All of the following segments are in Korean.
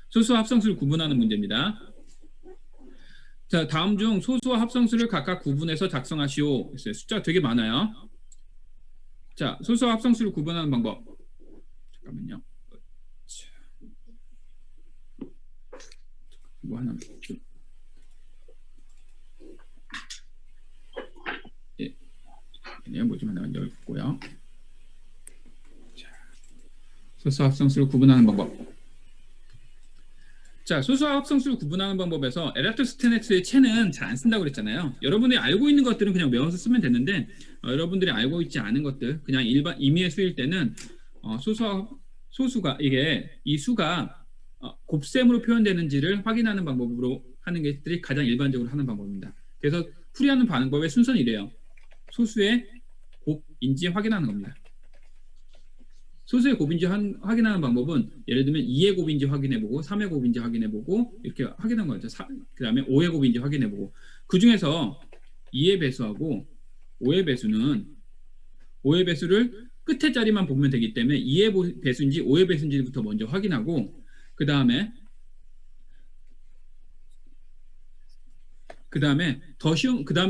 소수와 합성수를 구분하는 문제입니다. 자, 다음 중 소수와 합성수를 각각 구분해서 작성하시오. 숫자 되게 많아요. 자, 소수와 합성수를 구분하는 방법. 잠깐만요. 뭐 하나 좀. 예, 뭐 좀 하나 열고요. 자, 소수와 합성수를 구분하는 방법. 자, 소수와 합성수를 구분하는 방법에서 에라토스테네스의 체는 잘 안 쓴다고 그랬잖아요. 여러분들이 알고 있는 것들은 그냥 외워서 쓰면 되는데 여러분들이 알고 있지 않은 것들, 그냥 일반 임의에 쓰일 때는 소수가 이게 이 수가 곱셈으로 표현되는지를 확인하는 방법으로 하는 것들이 가장 일반적으로 하는 방법입니다. 그래서 풀이하는 방법의 순서는 이래요. 소수의 곱인지 확인하는 겁니다. 소수의 곱인지 확인하는 방법은 예를 들면 2의 곱인지 확인해보고 3의 곱인지 확인해보고 이렇게 확인한 거죠. 그 다음에 5의 곱인지 확인해보고 그 중에서 2의 배수하고 5의 배수를 끝에 자리만 보면 되기 때문에 2의 배수인지 5의 배수인지부터 먼저 확인하고 그 다음에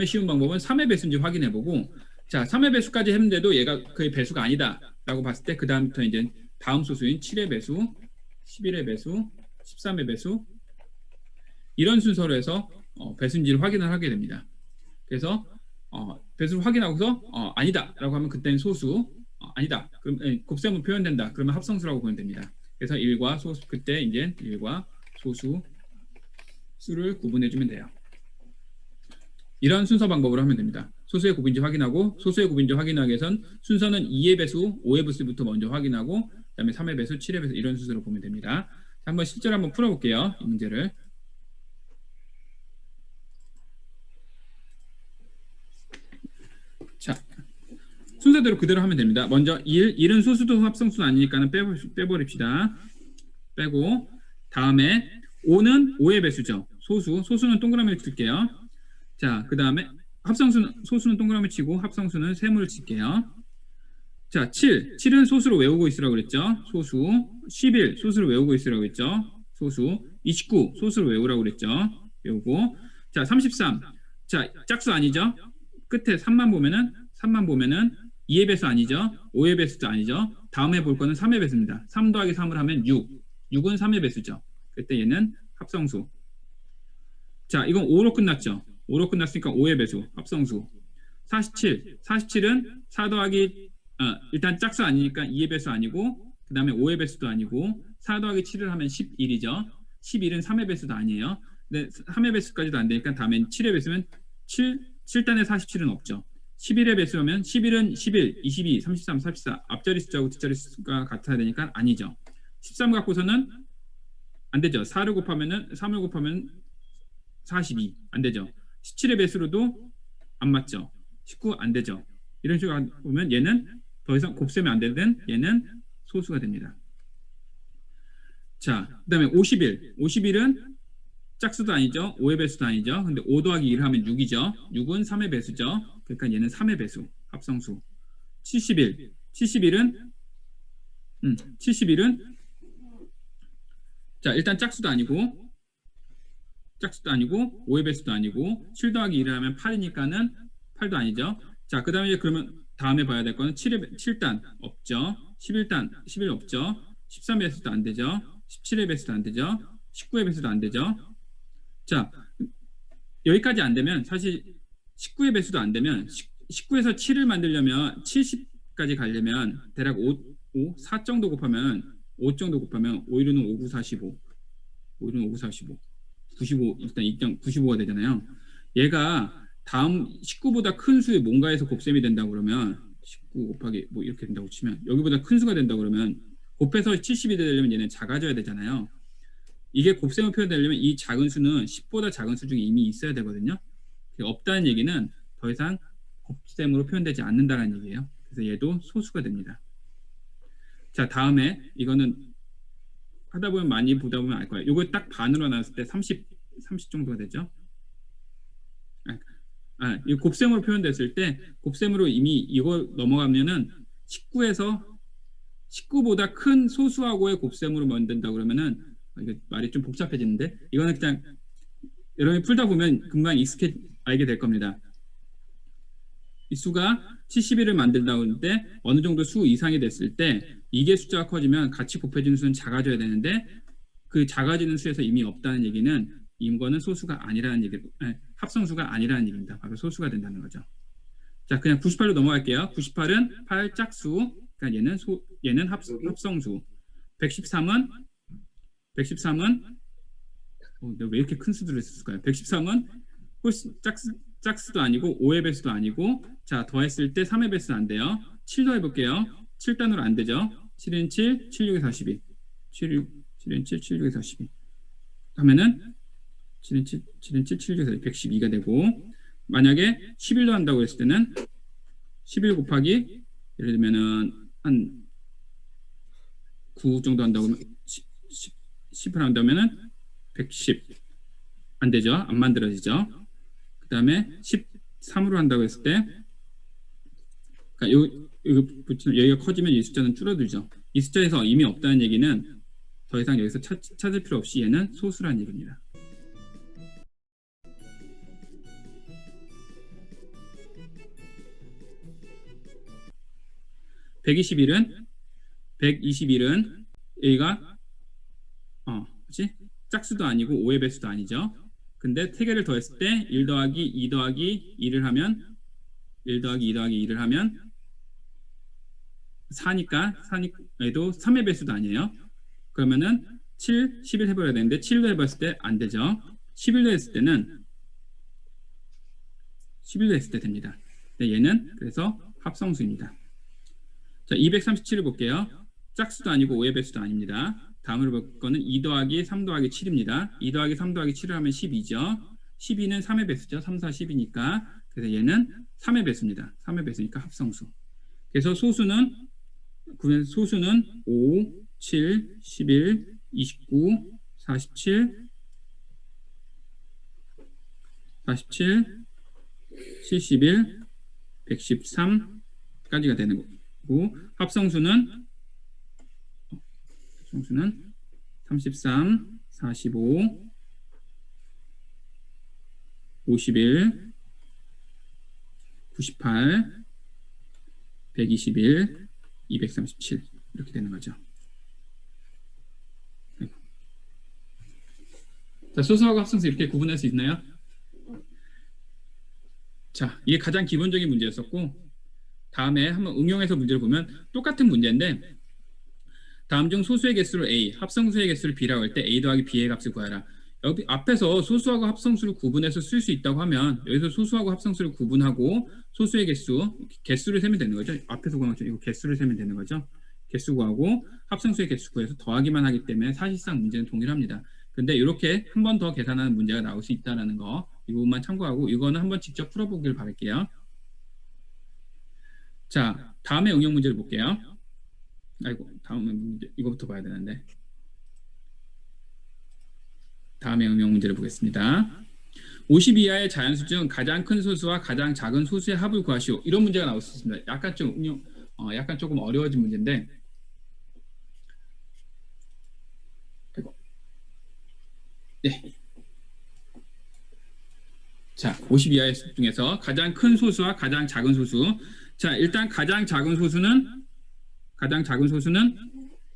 쉬운 방법은 3의 배수인지 확인해보고 자 3의 배수까지 했는데도 얘가 그의 배수가 아니다 라고 봤을 때 그 다음부터 이제 다음 소수인 7의 배수, 11의 배수, 13의 배수 이런 순서로 해서 배수인지를 확인을 하게 됩니다. 그래서 배수를 확인하고서 아니다 라고 하면 그때는 소수 아니다 그럼 곱셈으로 표현된다 그러면 합성수라고 보면 됩니다. 그래서 1과 소수 그때 이제 1과 소수 수를 구분해 주면 돼요. 이런 순서 방법으로 하면 됩니다. 소수의 곱인지 확인하고 소수의 곱인지 확인하기 위해선 순서는 2의 배수, 5의 배수부터 먼저 확인하고 그 다음에 3의 배수, 7의 배수 이런 순서로 보면 됩니다. 한번 실제로 한번 풀어볼게요. 이 문제를. 자, 순서대로 그대로 하면 됩니다. 먼저 1은 소수도 합성수는 아니니까는 빼버립시다. 빼고 다음에 5는 5의 배수죠. 소수는 동그라미를 칠게요. 자, 그 다음에 소수는 동그라미 치고 합성수는 세모를 칠게요. 자, 7은 소수로 외우고 있으라고 그랬죠. 소수. 11 소수로 외우고 있으라고 그랬죠. 소수. 29 소수로 외우라고 그랬죠. 외우고. 자, 33. 자, 짝수 아니죠. 끝에 3만 보면은 2의 배수 아니죠. 5의 배수도 아니죠. 다음에 볼 거는 3의 배수입니다. 3 더하기 3을 하면 6은 3의 배수죠. 그때 얘는 합성수. 자, 이건 5로 끝났죠. 5로 끝났으니까 5의 배수, 합성수. 47은 4 더하기 일단 짝수 아니니까 2의 배수 아니고 그 다음에 5의 배수도 아니고 4 더하기 7을 하면 11이죠. 11은 3의 배수도 아니에요. 근데 3의 배수까지도 안 되니까 다음엔 7의 배수면 7단에 47은 없죠. 11의 배수면 11은 11, 22, 33, 44 앞자리 숫자하고 뒷자리 숫자가 같아야 되니까 아니죠. 13 갖고서는 안 되죠. 3을 곱하면 42 안 되죠. 17의 배수로도 안 맞죠. 19 안 되죠. 이런 식으로 보면 얘는 더 이상 곱셈이 안 되는 얘는 소수가 됩니다. 자, 그 다음에 51은 짝수도 아니죠. 5의 배수도 아니죠. 근데 5 더하기 1을 하면 6이죠. 6은 3의 배수죠. 그러니까 얘는 3의 배수, 합성수. 71은 자, 일단 짝수도 아니고 5의 배수도 아니고 7 더하기 1을 하면 8이니까는 8도 아니죠. 자, 그 다음에 그러면 다음에 봐야 될 거는 7단 없죠. 11 없죠. 13의 배수도 안 되죠. 17의 배수도 안 되죠. 19의 배수도 안 되죠. 자, 여기까지 안 되면 사실 19의 배수도 안 되면 19에서 7을 만들려면 70까지 가려면 대략 4 정도 곱하면 5 정도 곱하면 5, 1은 5, 9, 45 95 일단 95가 되잖아요. 얘가 다음 19보다 큰 수의 뭔가에서 곱셈이 된다고 그러면 19 곱하기 뭐 이렇게 된다고 치면 여기보다 큰 수가 된다고 그러면 곱해서 70이 되려면 얘는 작아져야 되잖아요. 이게 곱셈을 표현되려면 이 작은 수는 10보다 작은 수 중에 이미 있어야 되거든요. 없다는 얘기는 더 이상 곱셈으로 표현되지 않는다는 얘기예요. 그래서 얘도 소수가 됩니다. 자, 다음에 이거는 하다 보면 많이 보다 보면 알 거예요. 이거 딱 반으로 나눴을 때 30 정도가 되죠. 이 곱셈으로 표현됐을 때 곱셈으로 이미 이거 넘어가면은 19보다 큰 소수하고의 곱셈으로 만든다 그러면은 이거 말이 좀 복잡해지는데 이거는 그냥 여러분이 풀다 보면 금방 알게 될 겁니다. 이 수가 71을 만든다고 하는데 어느 정도 수 이상이 됐을 때 이게 숫자가 커지면 같이 곱해지는 수는 작아져야 되는데 그 작아지는 수에서 이미 없다는 얘기는 이거는 소수가 아니라는 얘기, 합성수가 아니라는 얘기입니다. 바로 소수가 된다는 거죠. 자, 그냥 98로 넘어갈게요. 98은 8 짝수, 그러니까 얘는 합성수. 113은 내가 왜 이렇게 큰 수들을 했을까요? 113은 훨씬 짝수도 아니고 5의 배수도 아니고, 자, 더했을 때 3의 배수는 안 돼요. 7도 해볼게요. 7단으로 안 되죠. 7인 7, 76에 42. 7인 7, 76에 42 하면은 7인 7, 7인 7, 76에 112가 되고, 만약에 11로 한다고 했을 때는 11 곱하기 예를 들면은 한 9 정도 한다고 하면 10을 한다면은 110 안 되죠. 안 만들어지죠. 그 다음에 13으로 한다고 했을 때 그러니까 여기가 커지면 이 숫자는 줄어들죠. 이 숫자에서 이미 없다는 얘기는 더 이상 여기서 찾을 필요 없이 얘는 소수라는 얘기입니다. (121은) 여기가 그치? 짝수도 아니고 5의 배수도 아니죠. 근데 3개를 더했을 때 1 더하기 2 더하기 2를 하면 1 더하기 2 더하기 2를 하면 4니까 얘도 3의 배수도 아니에요. 그러면은 7, 11 해버려야 되는데 7로 해봤을 때 안 되죠. 11로 했을 때는 11로 했을 때 됩니다. 근데 얘는 그래서 합성수입니다. 자, 237을 볼게요. 짝수도 아니고 5의 배수도 아닙니다. 다음으로 볼 거는 2 더하기 3 더하기 7입니다. 2 더하기 3 더하기 7을 하면 12죠. 12는 3의 배수죠. 3, 4, 10이니까. 그래서 얘는 3의 배수입니다. 3의 배수니까 합성수. 그래서 소수는 5, 7, 11, 29, 47, 71, 113까지가 되는 거고, 합성수는 33, 45, 51, 98, 121, 237 이렇게 되는 거죠. 자, 소수하고 합성수 이렇게 구분할 수 있나요? 자, 이게 가장 기본적인 문제였었고, 다음에 한번 응용해서 문제를 보면 똑같은 문제인데, 다음 중 소수의 개수를 A, 합성수의 개수를 B라고 할 때 A 더하기 B의 값을 구하라. 여기 앞에서 소수하고 합성수를 구분해서 쓸 수 있다고 하면 여기서 소수하고 합성수를 구분하고 소수의 개수를 세면 되는 거죠. 앞에서 구한 것처럼 이거 개수를 세면 되는 거죠. 개수 구하고 합성수의 개수 구해서 더하기만 하기 때문에 사실상 문제는 동일합니다. 근데 이렇게 한 번 더 계산하는 문제가 나올 수 있다는 거, 이 부분만 참고하고 이거는 한번 직접 풀어보길 바랄게요. 자, 다음에 응용 문제를 볼게요. 아이고, 다음에 문제 이거부터 봐야 되는데. 다음에 응용 문제를 보겠습니다. 50 이하의 자연수 중 가장 큰 소수와 가장 작은 소수의 합을 구하시오. 이런 문제가 나올 수 있습니다. 약간 좀 약간 조금 어려워진 문제인데. 네. 자, 50 이하의 수 중에서 가장 큰 소수와 가장 작은 소수. 자, 일단 가장 작은 소수는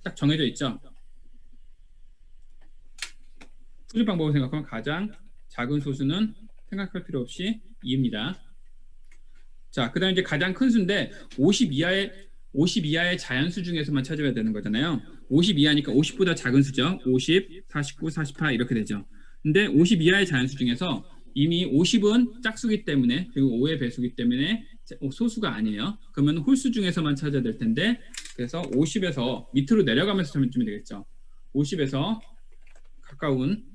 딱 정해져 있죠. 풀이 방법을 생각하면 가장 작은 소수는 생각할 필요 없이 2입니다. 자, 그 다음에 이제 가장 큰 수인데 50 이하의 자연수 중에서만 찾아야 되는 거잖아요. 50 이하니까 50보다 작은 수죠. 50, 49, 48 이렇게 되죠. 근데 50 이하의 자연수 중에서 이미 50은 짝수기 때문에, 그리고 5의 배수기 때문에 소수가 아니에요. 그러면 홀수 중에서만 찾아야 될 텐데, 그래서 50에서 밑으로 내려가면서 찾으면 되겠죠. 50에서 가까운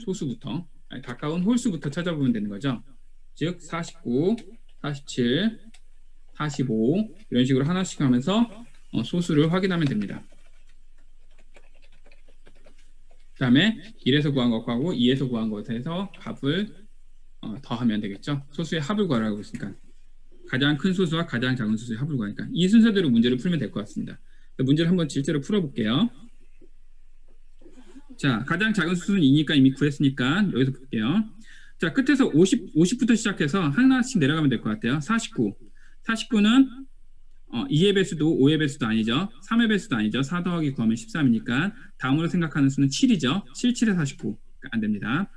소수부터, 가까운 홀수부터 찾아보면 되는 거죠. 즉 49, 47, 45 이런 식으로 하나씩 하면서 소수를 확인하면 됩니다. 그 다음에 1에서 구한 것하고 2에서 구한 것에서 값을 더하면 되겠죠. 소수의 합을 구하라고 했으니까 가장 큰 소수와 가장 작은 소수의 합을 구하니까 이 순서대로 문제를 풀면 될 것 같습니다. 문제를 한번 실제로 풀어볼게요. 자, 가장 작은 소수는 2니까 이미 구했으니까 여기서 볼게요. 자, 끝에서 50부터 시작해서 하나씩 내려가면 될 것 같아요. 49. 49는 2의 배수도 5의 배수도 아니죠. 3의 배수도 아니죠. 4 더하기 9하면 13이니까 다음으로 생각하는 수는 7이죠. 7, 7에 49. 안 됩니다.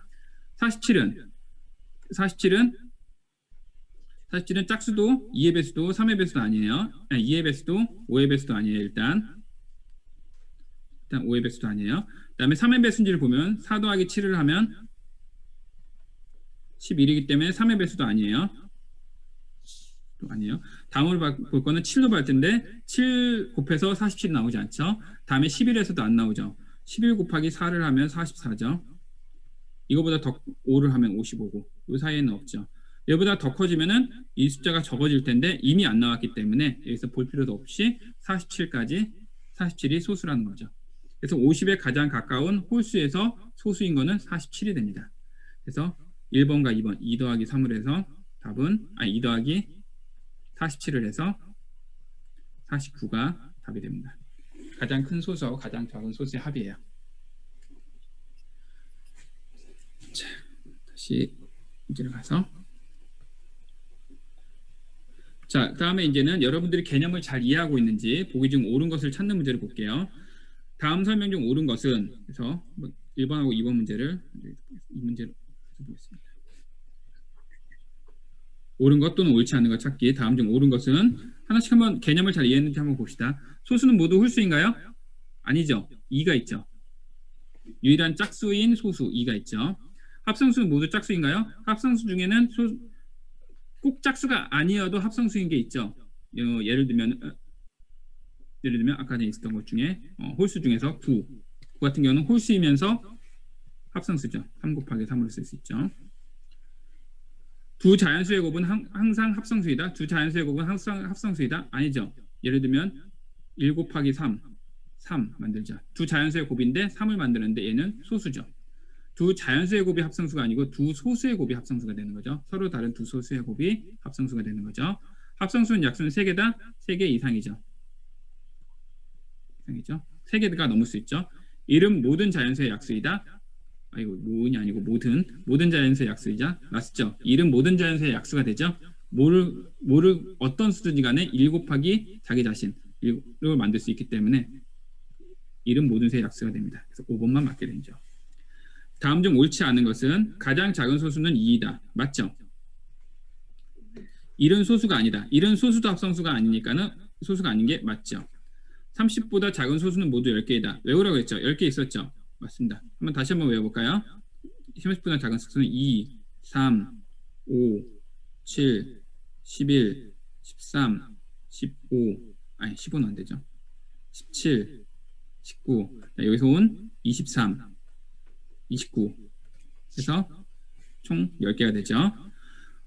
47은 47은 짝수도 2의 배수도 3의 배수도 아니에요. 2의 배수도 5의 배수도 아니에요. 일단 5의 배수도 아니에요. 그 다음에 3의 배수인지를 보면 4 더하기 7을 하면 11이기 때문에 3의 배수도 아니에요. 또 아니에요. 다음으로 볼 거는 7도 볼 텐데 7 곱해서 47이 나오지 않죠. 다음에 11에서도 안 나오죠. 11 곱하기 4를 하면 44죠. 이거보다 더 5를 하면 55고 이 사이에는 없죠. 얘보다 더 커지면은 이 숫자가 적어질 텐데 이미 안 나왔기 때문에 여기서 볼 필요도 없이 47이 소수라는 거죠. 그래서 50에 가장 가까운 홀수에서 소수인 거는 47이 됩니다. 그래서 1번과 2번 2 더하기 3을 해서 답은 2 더하기 47을 해서 49가 답이 됩니다. 가장 큰 소수하고 가장 작은 소수의 합이에요. 자, 다시 문제를 가서 자, 다음에 이제는 여러분들이 개념을 잘 이해하고 있는지 보기 중 옳은 것을 찾는 문제를 볼게요. 다음 설명 중 옳은 것은 그래서 1번하고 2번 문제를 이 문제로 보겠습니다. 옳은 것 또는 옳지 않은 것 찾기. 다음 중 옳은 것은 하나씩 한번 개념을 잘 이해했는지 한번 봅시다. 소수는 모두 홀수인가요? 아니죠. 2가 있죠. 유일한 짝수인 소수 2가 있죠. 합성수는 모두 짝수인가요? 합성수 중에는 꼭 짝수가 아니어도 합성수인 게 있죠. 예를 들면 아까 전에 있었던 것 중에 홀수 중에서 9 같은 경우는 홀수이면서 합성수죠. 3 곱하기 3으로 쓸 수 있죠. 두 자연수의 곱은 항상 합성수이다. 두 자연수의 곱은 항상 합성수이다. 아니죠. 예를 들면 1 곱하기 3 만들자. 두 자연수의 곱인데 3을 만드는데 얘는 소수죠. 두 자연수의 곱이 합성수가 아니고 두 소수의 곱이 합성수가 되는 거죠. 서로 다른 두 소수의 곱이 합성수가 되는 거죠. 합성수는 약수는 3개다. 3개 이상이죠. 3개가 넘을 수 있죠. 이름 모든 자연수의 약수이다. 이거 모은이 아니고 모든 자연수의 약수이자 맞죠? 이름 모든 자연수의 약수가 되죠. 뭐를 어떤 수든지 간에 1 곱하기 자기 자신을 만들 수 있기 때문에 이름 모든 수의 약수가 됩니다. 그래서 5번만 맞게 되죠. 다음 중 옳지 않은 것은 가장 작은 소수는 2이다. 맞죠? 1은 소수가 아니다. 1은 소수도 합성수가 아니니까는 소수가 아닌 게 맞죠. 30보다 작은 소수는 모두 10개이다. 외우라고 했죠? 10개 있었죠? 맞습니다. 다시 한번 외워볼까요? 30보다 작은 소수는 2, 3, 5, 7, 11, 13, 15는 안 되죠. 17, 19, 여기서 온 23, 29 해서 총 10개가 되죠.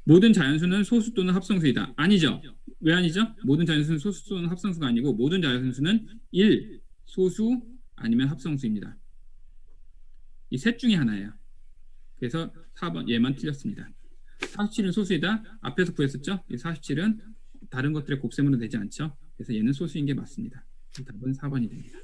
모든 자연수는 소수 또는 합성수이다. 아니죠. 왜 아니죠? 모든 자연수는 소수 또는 합성수가 아니고 모든 자연수는 1, 소수 아니면 합성수입니다. 이 셋 중에 하나예요. 그래서 4번 얘만 틀렸습니다. 47은 소수이다. 앞에서 구했었죠? 이 47은 다른 것들의 곱셈으로 되지 않죠. 그래서 얘는 소수인 게 맞습니다. 답은 4번이 됩니다.